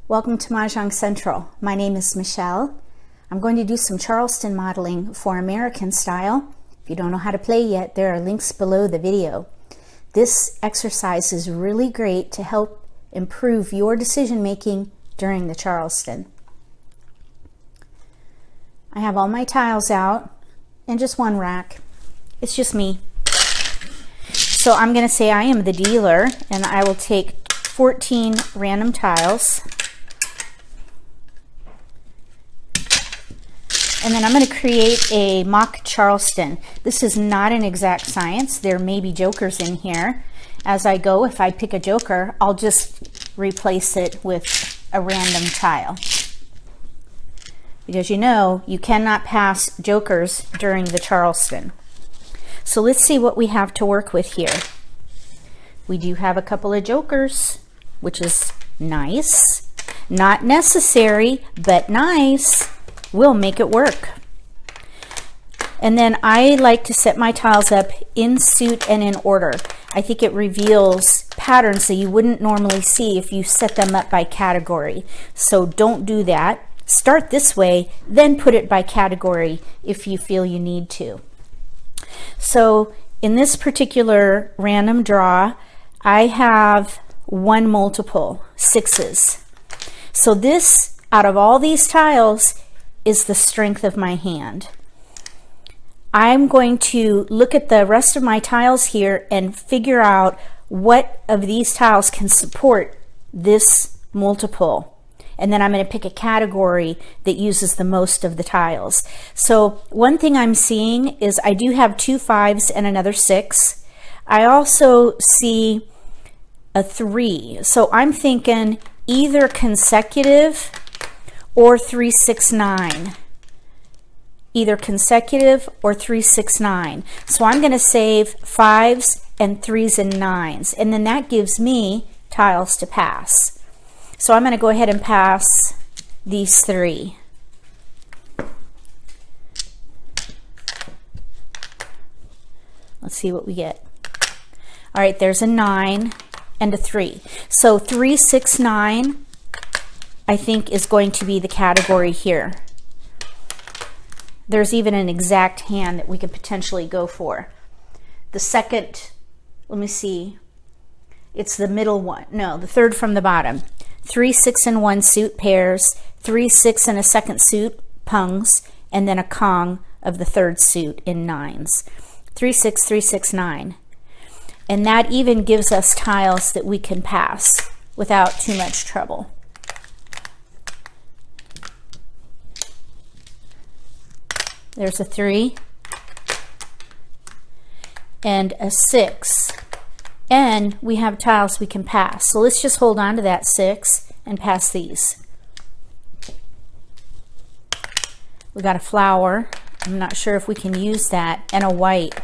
Welcome to Mahjong Central. My name is Michele. I'm going to do some Charleston modeling for American style. If you don't know how to play yet, there are links below the video. This exercise is really great to help improve your decision making during the Charleston. I have all my tiles out in just one rack. It's just me. So I'm going to say I am the dealer, and I will take 14 random tiles. And then I'm going to create a mock Charleston. This is not an exact science. There may be jokers in here. As I go, if I pick a joker, I'll just replace it with a random tile. Because you know, you cannot pass jokers during the Charleston. So let's see what we have to work with here. We do have a couple of jokers, which is nice. Not necessary, but nice. We'll make it work. And then I like to set my tiles up in suit and in order. I think it reveals patterns that you wouldn't normally see if you set them up by category. So don't do that. Start this way, then put it by category if you feel you need to. So in this particular random draw, I have one multiple, 6s. So this, out of all these tiles, is the strength of my hand. I'm going to look at the rest of my tiles here and figure out what of these tiles can support this multiple. And then I'm going to pick a category that uses the most of the tiles. So one thing I'm seeing is I do have 2 5s and another 6. I also see a 3. So I'm thinking either consecutive or 3 6 9. Either consecutive or 3 6 9. So I'm going to save 5s and 3s and 9s, and then that gives me tiles to pass. So I'm going to go ahead and pass these 3. Let's see what we get. All right, there's a 9 and a 3. So 3 6 9 I think is going to be the category here. There's even an exact hand that we could potentially go for. The second, let me see, it's the middle one. No, the third from the bottom. 3 6 and 1 suit pairs, 3 6 and a second suit pungs, and then a Kong of the third suit in 9s. 3 6 3 6 9. And that even gives us tiles that we can pass without too much trouble. There's a 3 and a 6, and we have tiles we can pass. So let's just hold on to that 6 and pass these. We got a flower. I'm not sure if we can use that, and a white.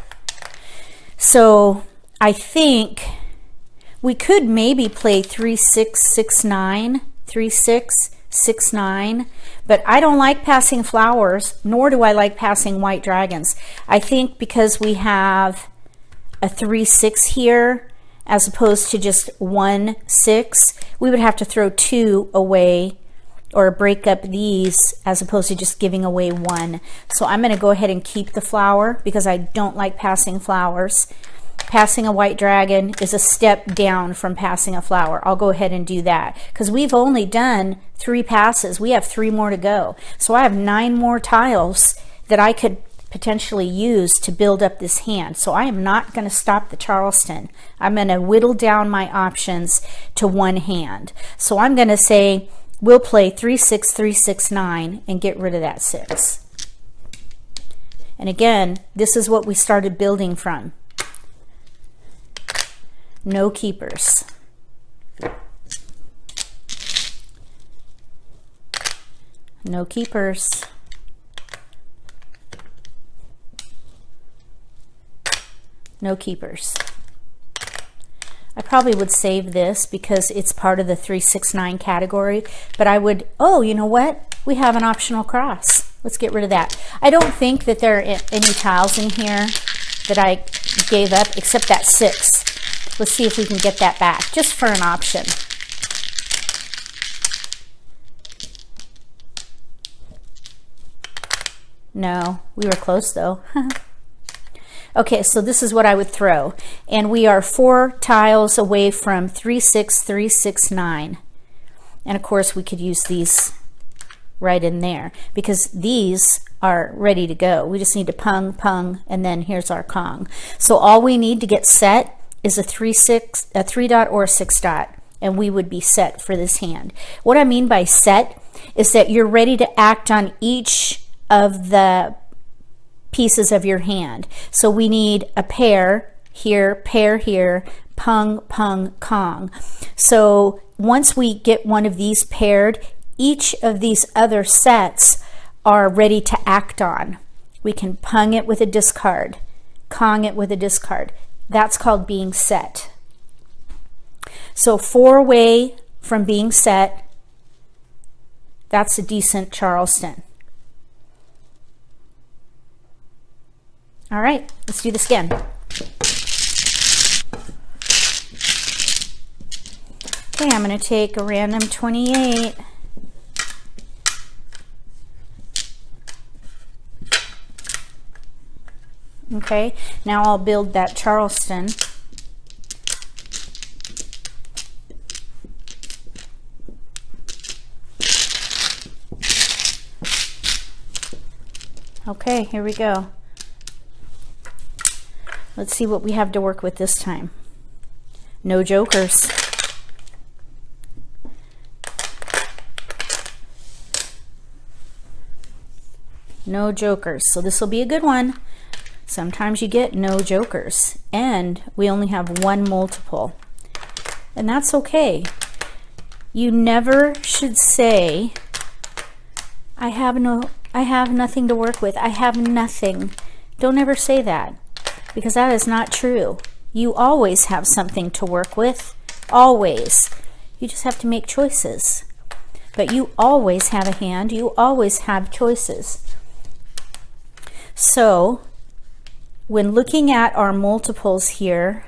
So I think we could maybe play 3 6 6 9, 3 6 6 9, but I don't like passing flowers, nor do I like passing white dragons. I think because we have a 3 6 here as opposed to just 1 6, we would have to throw 2 away or break up these as opposed to just giving away 1. So I'm going to go ahead and keep the flower because I don't like passing flowers. Passing a white dragon is a step down from passing a flower. I'll go ahead and do that because we've only done 3 passes. We have 3 more to go. So I have 9 more tiles that I could potentially use to build up this hand. So I am not going to stop the Charleston. I'm going to whittle down my options to 1 hand. So I'm going to say we'll play 3 6 3 6 9 and get rid of that 6. And again, this is what we started building from. No keepers. No keepers. No keepers. I probably would save this because it's part of the 3 6 9 category, but I would, oh, you know what? We have an optional cross. Let's get rid of that. I don't think that there are any tiles in here that I gave up except that 6. Let's see if we can get that back, just for an option. No, we were close though. Okay, so this is what I would throw. And we are 4 tiles away from 3, 6, 3, 6, 9. And of course we could use these right in there because these are ready to go. We just need to pung, pung, and then here's our Kong. So all we need to get set is a 3 dot or a 6 dot, and we would be set for this hand. What I mean by set is that you're ready to act on each of the pieces of your hand. So we need a pair here, pung, pung, Kong. So once we get one of these paired, each of these other sets are ready to act on. We can pung it with a discard, Kong it with a discard. That's called being set. So 4 away from being set, that's a decent Charleston. All right, let's do this again. Okay, I'm going to take a random 28. Okay, now I'll build that Charleston. Okay, here we go. Let's see what we have to work with this time. No jokers. No jokers. So this will be a good one. Sometimes you get no jokers, and we only have 1 multiple, and that's okay. You never should say, I have nothing to work with. I have nothing. Don't ever say that, because that is not true. You always have something to work with, always. You just have to make choices. But you always have a hand. You always have choices. So when looking at our multiples here,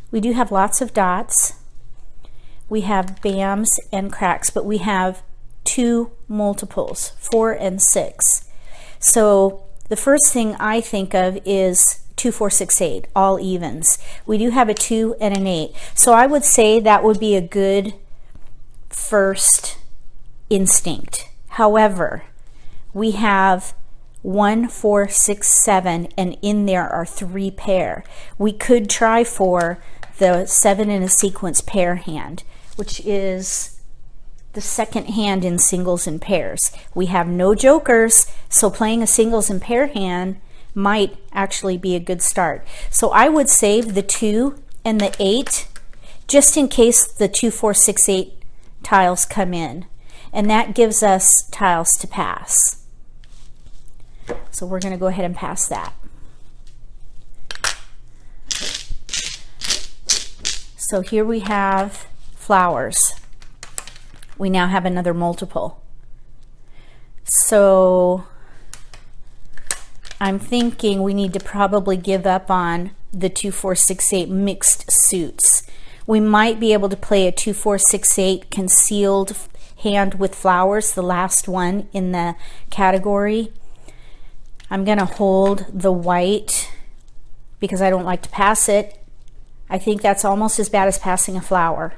we do have lots of dots. We have bams and cracks, but we have 2 multiples, 4 and 6. So the first thing I think of is 2, 4, 6, 8, all evens. We do have a 2 and an 8. So I would say that would be a good first instinct. However, we have 1, 4, 6, 7, and in there are 3 pair. We could try for the 7 in a sequence pair hand, which is the second hand in singles and pairs. We have no jokers, so playing a singles and pair hand might actually be a good start. So I would save the 2 and the 8 just in case the 2, 4, 6, 8 tiles come in, and that gives us tiles to pass. So we're going to go ahead and pass that. So here we have flowers. We now have another multiple. So I'm thinking we need to probably give up on the 2, 4, 6, 8 mixed suits. We might be able to play a 2, 4, 6, 8 concealed hand with flowers, the last one in the category. I'm going to hold the white because I don't like to pass it. I think that's almost as bad as passing a flower.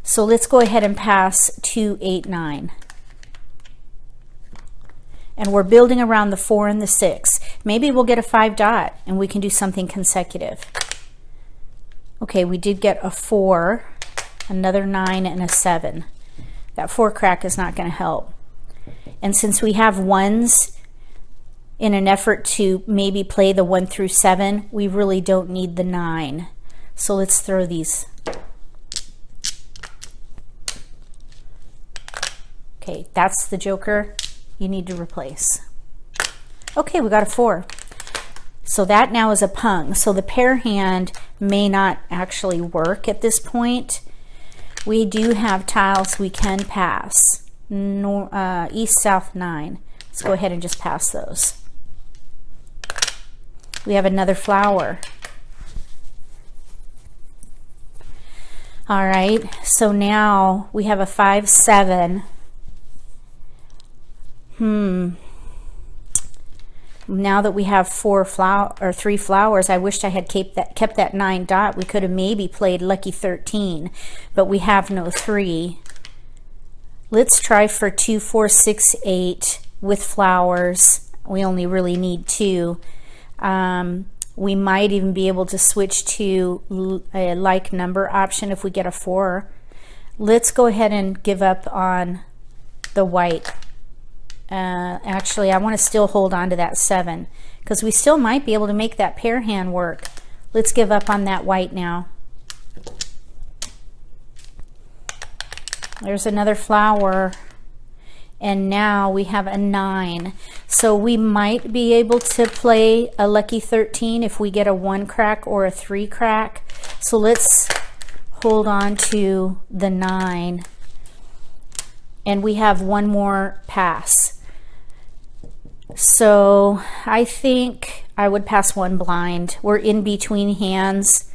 So let's go ahead and pass 2, 8, 9. And we're building around the 4 and the 6. Maybe we'll get a 5 dot and we can do something consecutive. Okay, we did get a 4, another 9, and a 7. That 4 crack is not going to help. And since we have 1s, in an effort to maybe play the 1 through 7, we really don't need the 9. So let's throw these. Okay, that's the joker you need to replace. Okay, we got a 4. So that now is a pung. So the pair hand may not actually work at this point. We do have tiles we can pass. East, south, 9. Let's go ahead and just pass those. We have another flower. All right, so now we have a 5, 7. Now that we have 3 flowers, I wished I had kept that 9 dot. We could have maybe played lucky 13, but we have no 3. Let's try for 2, 4, 6, 8 with flowers. We only really need 2. We might even be able to switch to a like number option if we get a 4. Let's go ahead and give up on the white. Actually, I want to still hold on to that 7 because we still might be able to make that pair hand work. Let's give up on that white now. There's another flower, and now we have a 9. So we might be able to play a lucky 13 if we get a 1 crack or a 3 crack. So let's hold on to the 9, and we have 1 more pass. So I think I would pass 1 blind. We're in between hands.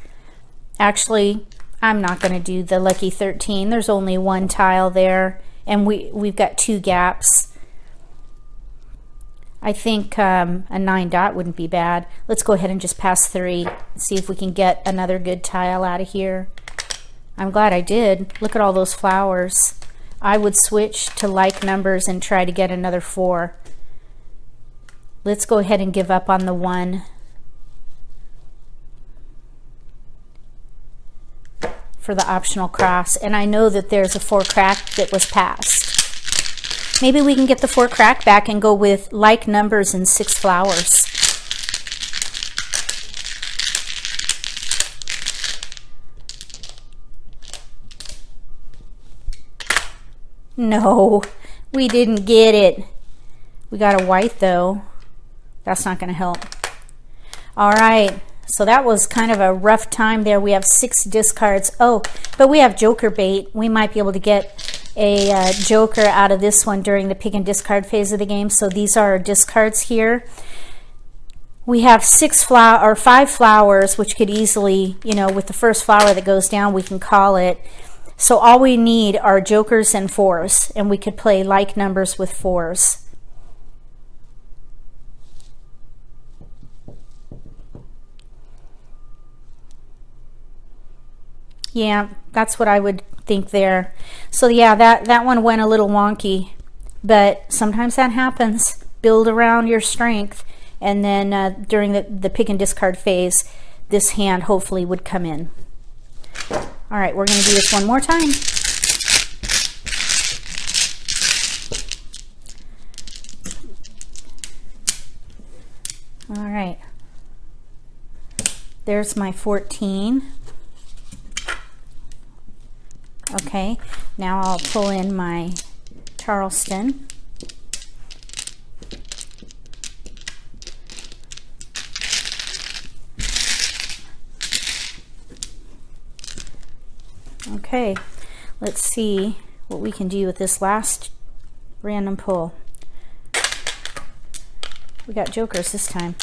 Actually, I'm not going to do the lucky 13. There's only 1 tile there, and we've got 2 gaps. I think a 9 dot wouldn't be bad. Let's go ahead and just pass 3. See if we can get another good tile out of here. I'm glad I did. Look at all those flowers. I would switch to like numbers and try to get another 4. Let's go ahead and give up on the 1. For the optional cross. And I know that there's a 4 crack that was passed. Maybe we can get the 4 crack back and go with like numbers and 6 flowers. No, we didn't get it. We got a white though. That's not going to help. All right, so that was kind of a rough time there. We have 6 discards. Oh, but we have joker bait. We might be able to get a joker out of this one during the pick and discard phase of the game. So these are our discards here. We have 5 flowers, which could easily, you know, with the first flower that goes down, we can call it. So all we need are jokers and 4s, and we could play like numbers with 4s. Yeah, that's what I would think there. So yeah, that one went a little wonky, but sometimes that happens. Build around your strength, and then during the pick and discard phase, this hand hopefully would come in. All right, we're going to do this one more time. All right, there's my 14. Okay, now I'll pull in my Charleston. Okay, let's see what we can do with this last random pull. We got jokers this time.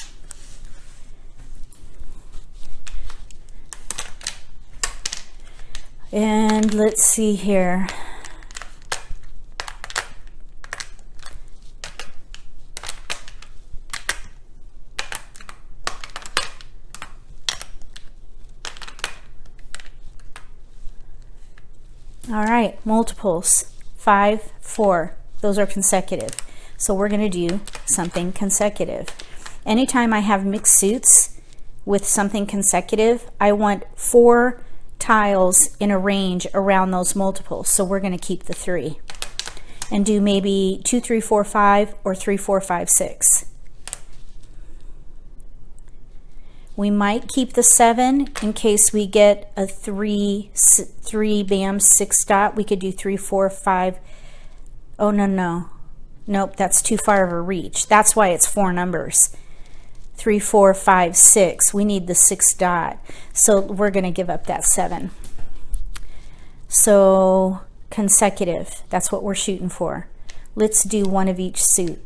And let's see here. All right, multiples, 5, 4. Those are consecutive. So we're going to do something consecutive. Anytime I have mixed suits with something consecutive, I want 4 tiles in a range around those multiples. So we're going to keep the 3 and do maybe 2, 3, 4, 5 or 3, 4, 5, 6. We might keep the 7 in case we get a 3 bam 6 dot. We could do 3, 4, 5. Oh nope, that's too far of a reach. That's why it's 4 numbers. 3, 4, 5, 6. We need the 6 dot. So we're going to give up that 7. So consecutive, that's what we're shooting for. Let's do 1 of each suit.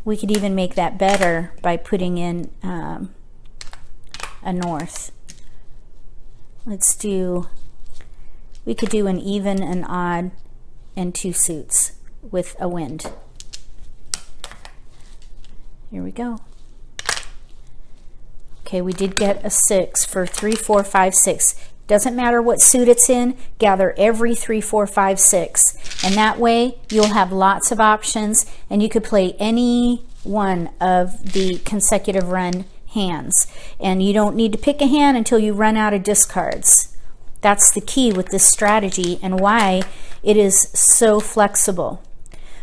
We could even make that better by putting in a north. We could do an even, an odd, and 2 suits with a wind. Here we go. Okay, we did get a 6 for 3, 4, 5, 6. Doesn't matter what suit it's in, gather every 3, 4, 5, 6. And that way you'll have lots of options and you could play any one of the consecutive run hands. And you don't need to pick a hand until you run out of discards. That's the key with this strategy and why it is so flexible.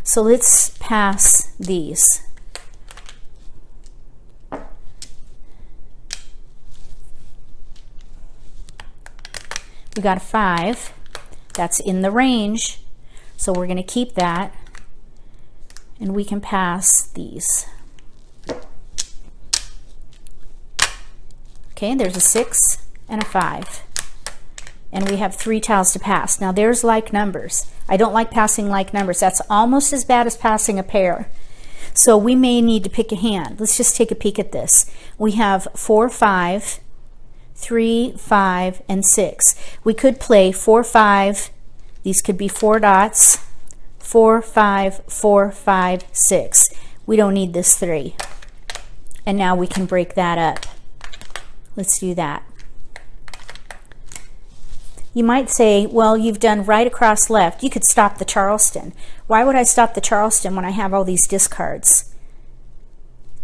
So let's pass these. We got a 5. That's in the range, so we're going to keep that, and we can pass these. Okay, there's a 6 and a 5, and we have 3 tiles to pass. Now there's like numbers. I don't like passing like numbers. That's almost as bad as passing a pair. So we may need to pick a hand. Let's just take a peek at this. We have 4, 5, 3, 5, and 6. We could play 4, 5. These could be 4 dots. 4, 5, 4, 5, 6. We don't need this 3. And now we can break that up. Let's do that. You might say, well, you've done right across left. You could stop the Charleston. Why would I stop the Charleston when I have all these discards?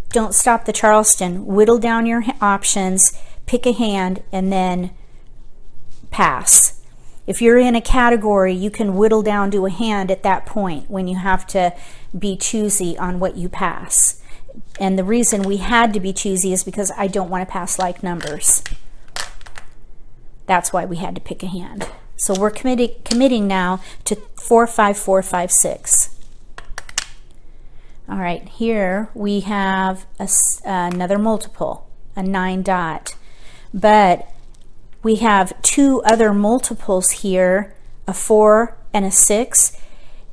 Don't stop the Charleston. Whittle down your options, pick a hand, and then pass. If you're in a category, you can whittle down to a hand at that point when you have to be choosy on what you pass. And the reason we had to be choosy is because I don't want to pass like numbers. That's why we had to pick a hand. So we're committing now to 4, 5, 4, 5, 6. All right, here we have another multiple, a 9 dot. But we have 2 other multiples here, a 4 and a 6.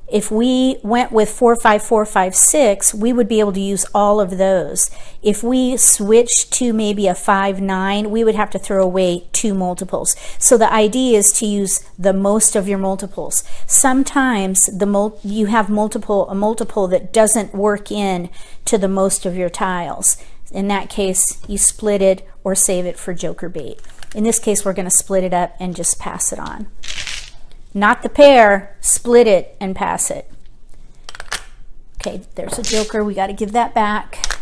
If we went with 4, 5, 4, 5, 6, we would be able to use all of those. If we switched to maybe a 5, 9, we would have to throw away 2 multiples. So the idea is to use the most of your multiples. Sometimes you have a multiple that doesn't work in to the most of your tiles. In that case, you split it or save it for joker bait. In this case, we're going to split it up and just pass it on. Not the pair, split it and pass it. Okay, there's a joker. We got to give that back.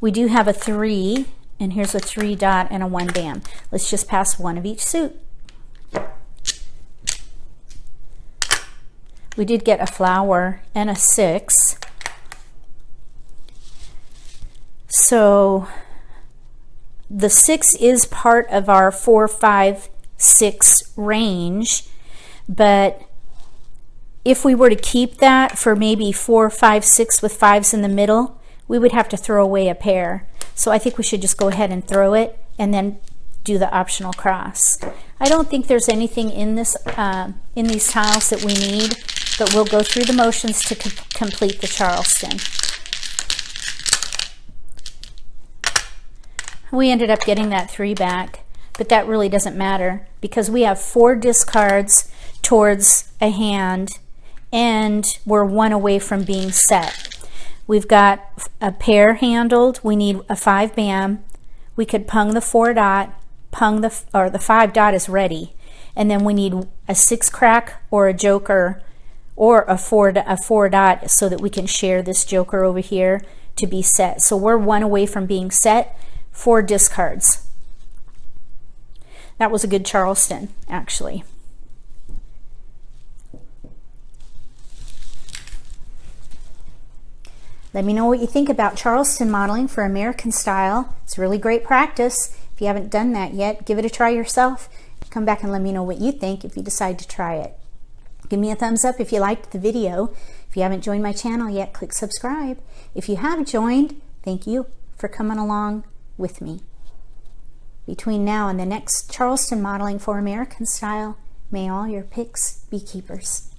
We do have a 3, and here's a 3 dot and a 1 bam. Let's just pass one of each suit. We did get a flower and a 6. So the 6 is part of our 4, 5, 6 range, but if we were to keep that for maybe 4, 5, 6 with 5s in the middle, we would have to throw away a pair. So I think we should just go ahead and throw it and then do the optional cross. I don't think there's anything in this in these tiles that we need, but we'll go through the motions to complete the Charleston. We ended up getting that 3 back, but that really doesn't matter because we have 4 discards towards a hand and we're 1 away from being set. We've got a pair handled. We need a 5 bam. We could pung the 4 dot, the 5 dot is ready, and then we need a 6 crack or a joker or a 4 dot so that we can share this joker over here to be set. So we're 1 away from being set. 4 discards. That was a good Charleston, actually. Let me know what you think about Charleston modeling for American style. It's really great practice. If you haven't done that yet, give it a try yourself. Come back and let me know what you think if you decide to try it. Give me a thumbs up if you liked the video. If you haven't joined my channel yet, click subscribe. If you have joined, thank you for coming along with me. Between now and the next Charleston modeling for American style, may all your picks be keepers.